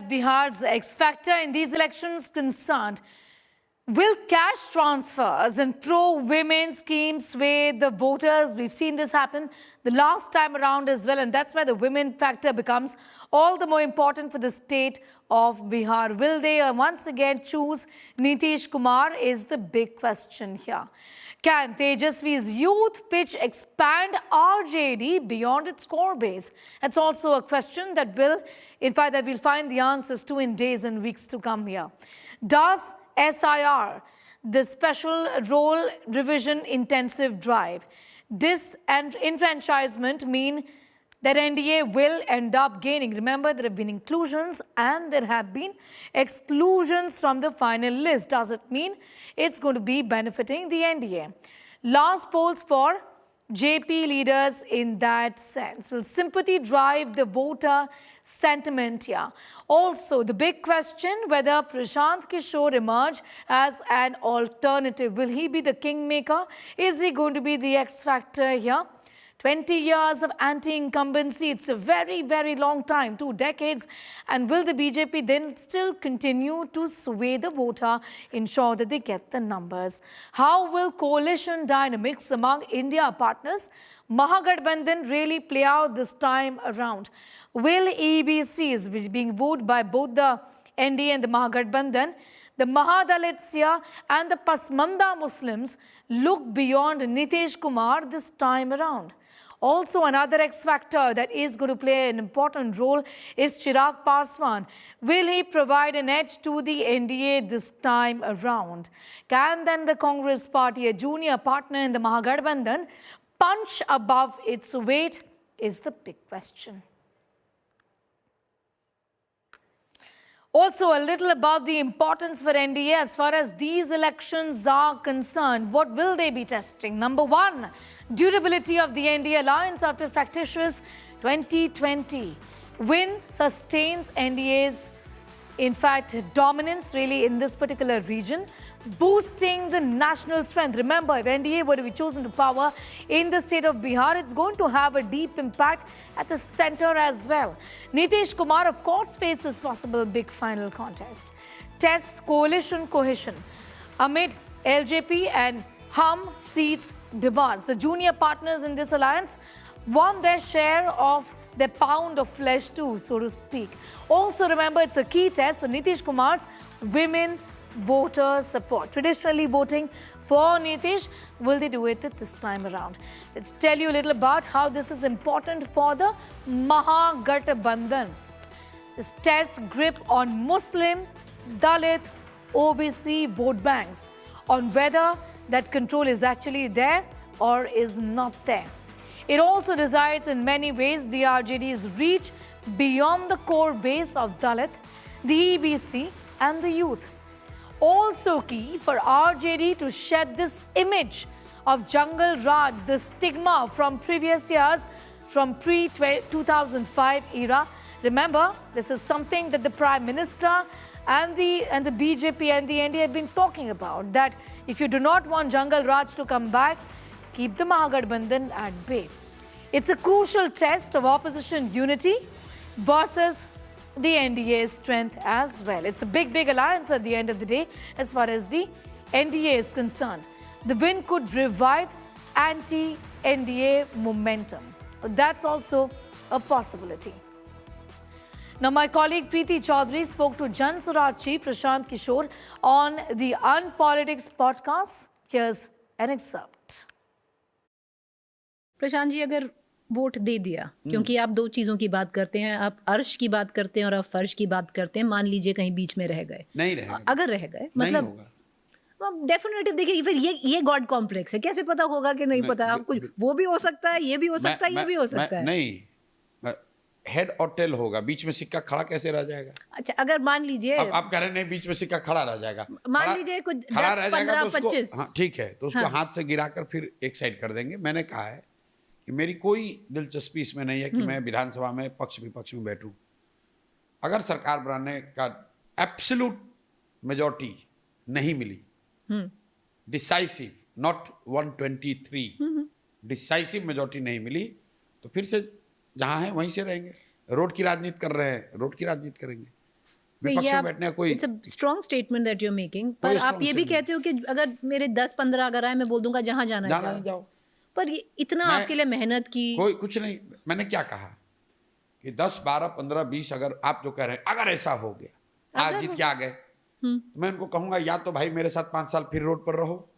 Bihar's X factor in these elections concerned. Will cash transfers and pro-women schemes sway the voters? We've seen this happen the last time around as well, and that's why the women factor becomes all the more important for the state of Bihar. Will they once again choose Nitish Kumar is the big question here. Can Tejasvi's youth pitch expand RJD beyond its core base? It's also a question that we'll find the answers to in days and weeks to come here. Does SIR, the Special Role Revision Intensive Drive, disenfranchisement mean that NDA will end up gaining? Remember, there have been inclusions and there have been exclusions from the final list. Does it mean it's going to be benefiting the NDA? Last polls for JP leaders in that sense. Will sympathy drive the voter sentiment here? Also, the big question, whether Prashant Kishore emerge as an alternative. Will he be the kingmaker? Is he going to be the X factor here? 20 years of anti-incumbency, it's a very, very long time, 2 decades. And will the BJP then still continue to sway the voter, ensure that they get the numbers? How will coalition dynamics among India partners, Mahagathbandhan, really play out this time around? Will EBCs, which is being voted by both the NDA and the Mahagathbandhan, the Mahadalits here and the Pasmanda Muslims, look beyond Nitish Kumar this time around? Also, another X factor that is going to play an important role is Chirag Paswan. Will he provide an edge to the NDA this time around? Can then the Congress party, a junior partner in the Mahagathbandhan, punch above its weight is the big question. Also, a little about the importance for NDA as far as these elections are concerned. What will they be testing? Number one, durability of the NDA alliance after factitious 2020. Win sustains NDA's, in fact, dominance really in this particular region, boosting the national strength. Remember, if NDA were to be chosen to power in the state of Bihar, it's going to have a deep impact at the center as well. Nitish Kumar, of course, faces possible big final contest. Tests coalition cohesion amid LJP and HUM seats demands. The junior partners in this alliance want their share of their pound of flesh too, so to speak. Also, remember, it's a key test for Nitish Kumar's women voter support. Traditionally voting for Nitish, will they do it this time around? Let's tell you a little about how this is important for the Mahagathbandhan. This tests grip on Muslim, Dalit, OBC vote banks, on whether that control is actually there or is not there. It also decides in many ways the RJD's reach beyond the core base of Dalit, the EBC and the youth. Also key for RJD to shed this image of Jungle Raj, the stigma from previous years, from pre-2005 era. Remember, this is something that the Prime Minister and the BJP and the NDA have been talking about, that if you do not want Jungle Raj to come back, keep the Mahagathbandhan at bay. It's a crucial test of opposition unity versus the NDA's strength as well. It's a big, big alliance at the end of the day as far as the NDA is concerned. The win could revive anti-NDA momentum. But that's also a possibility. Now, my colleague Preeti Chaudhary spoke to Jan Swaraj chief Prashant Kishore on the Unpolitics podcast. Here's an excerpt. Prashant ji, अगर vote दे दिया, क्योंकि आप 2 चीज़ों की बात करते हैं, आप अर्श की बात करते हैं और आप फर्श की बात करते हैं, मान लीजिए कहीं बीच में रह गए, नहीं रहेगा, अगर रह गए मतलब डेफिनेटली देखिए, फिर ये गॉड कॉम्प्लेक्स है, कैसे पता होगा कि नहीं पता, आप कुछ वो भी हो सकता है, ये भी हो सकता है, ये भी हो सकता है, नहीं हेड और टेल होगा, बीच में सिक्का खड़ा कैसे रह जाएगा? अच्छा, अगर मान लीजिए आप कह रहे नहीं बीच में सिक्का खड़ा रह जाएगा, मान लीजिए कुछ 10, 15, 25, हाँ ठीक है, तो उसको हाथ से गिराकर फिर एक साइड कर देंगे। मैंने कहा है कि मेरी कोई दिलचस्पी इसमें नहीं है कि मैं विधानसभा में पक्ष विपक्ष में बैठूं। अगर सरकार बनाने का एब्सोल्यूट मेजॉरिटी नहीं मिली, डिसाइसिव, नॉट 123, डिसाइसिव मेजॉरिटी नहीं मिली, तो फिर से जहां है वहीं से रहेंगे। रोड की राजनीति कर रहे हैं, रोड की राजनीति करेंगे। विपक्ष में बैठने का कोई it's a strong statement that you are making, पर कोई आप strong ये भी statement कहते हो कि अगर मेरे 10-15 अगर आए, मैं बोल दूंगा जहां जाना है जाना जाओ। जाओ। पर ये इतना मैं- आपके लिए मेहनत की, कोई कुछ नहीं, मैंने क्या कहा कि 10, 12, 15, 20 अगर आप जो कह रहे हैं अगर ऐसा हो गया, आज अगर जीत हो- के आ गए, तो मैं उनको कहूंगा या तो भाई मेरे साथ 5 साल फिर रोड पर रहो,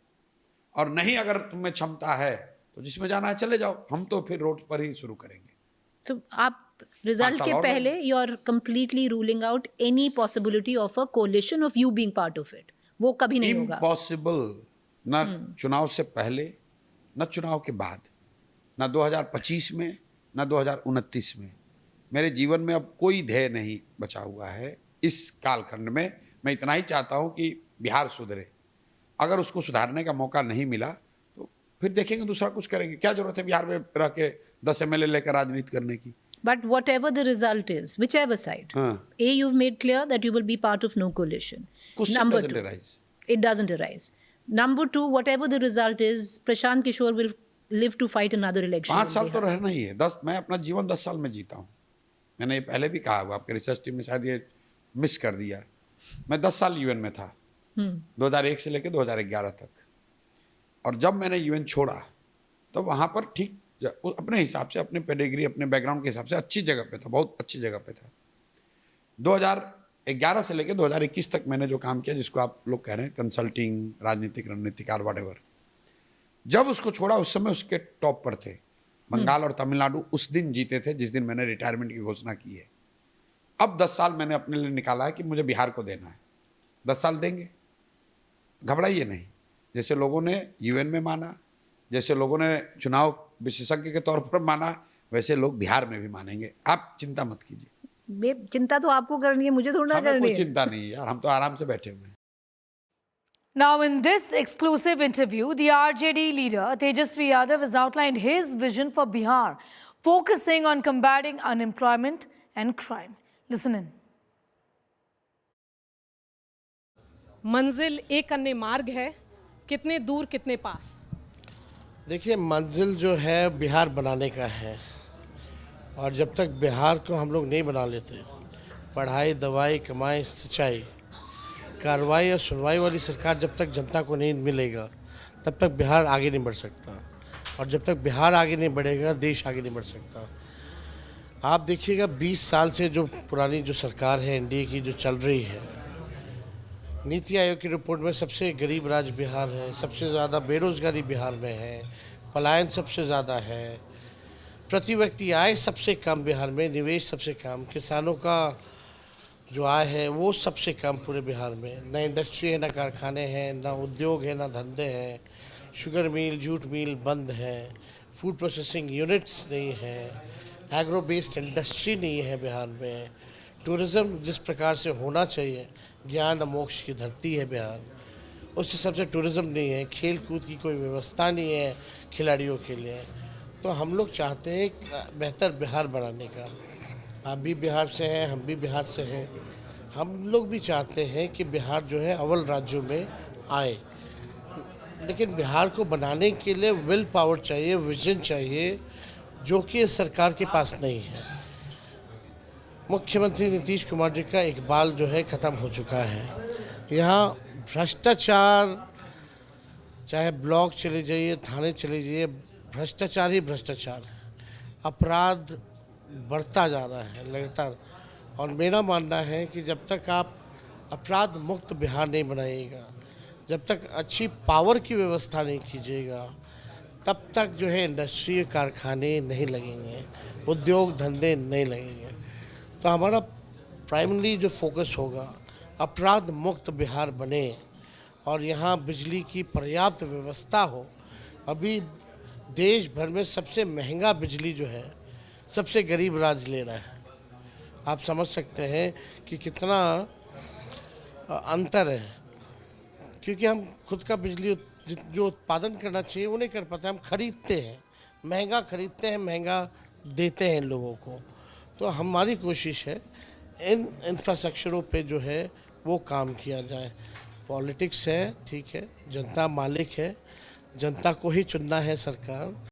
और नहीं अगर तुम्हें क्षमता है तो जिसमें जाना है चले जाओ, हम तो फिर रोड पर ही शुरू करेंगे। तो आप रिजल्ट साल के और पहले you are completely ruling out any possibility of a coalition of you being part of it, वो कभी नहीं होगा। इम्पॉसिबल, न चुनाव से पहले, न चुनाव के बाद, न 2025 में, न 2029 में। मेरे जीवन में अब कोई ध्येय नहीं बचा हुआ है इस कालखंड में। मैं इतना ही चाहता हूं कि बिहार सुधरे। अगर उसको सुधारने का मौका नहीं मिला तो फिर देखेंगे, दूसरा कुछ करेंगे। क्या जरूरत है बिहार में रह के 10 MLA लेकर राजनीति करने की। But whatever the result is, whichever side, हाँ। A, you've made clear that you will be part of no coalition. Question Number doesn't two, arise. it doesn't arise. Number two, whatever the result is, Prashant Kishore will live to fight another election. 5 in साल तो Bihar. रहना ही है। 10, मैं अपना जीवन 10 साल में जीता हूँ। मैंने ये पहले भी कहा हुआ, आपके रिसर्च टीम ने शायद ये मिस कर दिया। मैं 10 साल यूएन में था, 2001 से लेकर 2011 तक। और जब मैंने यूएन छोड़ा तो वहाँ पर ठीक अपने हिसाब से, अपने पेडिग्री, अपने बैकग्राउंड के हिसाब से अच्छी जगह पे था, बहुत अच्छी जगह पे था। 2011 से लेकर 2021 तक मैंने जो काम किया, जिसको आप लोग कह रहे हैं कंसल्टिंग, राजनीतिक रणनीतिकार, व्हाटएवर, जब उसको छोड़ा उस समय उसके टॉप पर थे। बंगाल और तमिलनाडु उस दिन जीते थे जिस दिन मैंने रिटायरमेंट की घोषणा की है। अब 10 साल मैंने अपने लिए निकाला है कि मुझे बिहार को देना है। 10 साल देंगे, घबराइए नहीं। जैसे लोगों ने यूएन में माना, जैसे लोगों ने चुनाव विशेषज्ञ के तौर पर माना, वैसे लोग बिहार में भी मानेंगे। आप चिंता मत कीजिए। चिंता तो आपको करनी है, मुझे थोड़ा हमें करनी कोई है। चिंता नहीं है यार, हम तो आराम से बैठे हुए हैं। Now, in this exclusive interview, the RJD leader Tejasvi Yadav has outlined his vision for Bihar, focusing on combating unemployment and crime. Listen in. मंजिल एक अन्य मार्ग है, कितने दूर कितने पास। देखिए, मंजिल जो है बिहार बनाने का है, और जब तक बिहार को हम लोग नहीं बना लेते, पढ़ाई, दवाई, कमाई, सिंचाई, कार्रवाई और सुनवाई वाली सरकार जब तक जनता को नहीं मिलेगा, तब तक बिहार आगे नहीं बढ़ सकता। और जब तक बिहार आगे नहीं बढ़ेगा, देश आगे नहीं बढ़ सकता। आप देखिएगा 20 साल से जो पुरानी जो सरकार है एनडीए की जो चल रही है, नीति आयोग की रिपोर्ट में सबसे गरीब राज्य बिहार है, सबसे ज़्यादा बेरोजगारी बिहार में है, पलायन सबसे ज़्यादा है, प्रति व्यक्ति आय सबसे कम बिहार में, निवेश सबसे कम, किसानों का जो आय है वो सबसे कम पूरे बिहार में। ना इंडस्ट्री है, ना कारखाने हैं, ना उद्योग है, ना धंधे हैं, शुगर मिल, जूट मिल बंद है, फूड प्रोसेसिंग यूनिट्स नहीं है, एग्रो बेस्ड इंडस्ट्री नहीं है बिहार में, टूरिज़्म जिस प्रकार से होना चाहिए, ज्ञान और मोक्ष की धरती है बिहार, उस हिसाब से टूरिज़्म नहीं है, खेल कूद की कोई व्यवस्था नहीं है खिलाड़ियों के लिए। तो हम लोग चाहते हैं एक बेहतर बिहार बनाने का। आप भी बिहार से हैं, हम भी बिहार से हैं। हम लोग भी चाहते हैं कि बिहार जो है अव्वल राज्यों में आए, लेकिन बिहार को बनाने के लिए विल पावर चाहिए, विजन चाहिए, जो कि इस सरकार के पास नहीं है। मुख्यमंत्री नीतीश कुमार जी का इकबाल जो है ख़त्म हो चुका है। यहाँ भ्रष्टाचार, चाहे ब्लॉक चले जाइए, थाने चले जाइए, भ्रष्टाचार ही भ्रष्टाचार है। अपराध बढ़ता जा रहा है लगातार, और मेरा मानना है कि जब तक आप अपराध मुक्त बिहार नहीं बनाइएगा, जब तक अच्छी पावर की व्यवस्था नहीं कीजिएगा, तब तक जो है इंडस्ट्री, कारखाने नहीं लगेंगे, उद्योग धंधे नहीं लगेंगे। तो हमारा प्राइमरी जो फोकस होगा, अपराध मुक्त बिहार बने और यहाँ बिजली की पर्याप्त व्यवस्था हो। अभी देश भर में सबसे महंगा बिजली जो है सबसे गरीब राज्य ले रहा है। आप समझ सकते हैं कि कितना अंतर है, क्योंकि हम खुद का बिजली जो उत्पादन करना चाहिए वो नहीं कर पाते, हम खरीदते हैं, महंगा खरीदते हैं, महंगा देते हैं लोगों को। तो हमारी कोशिश है इन इंफ्रास्ट्रक्चरों पे जो है वो काम किया जाए। पॉलिटिक्स है, ठीक है, जनता मालिक है, जनता को ही चुनना है सरकार।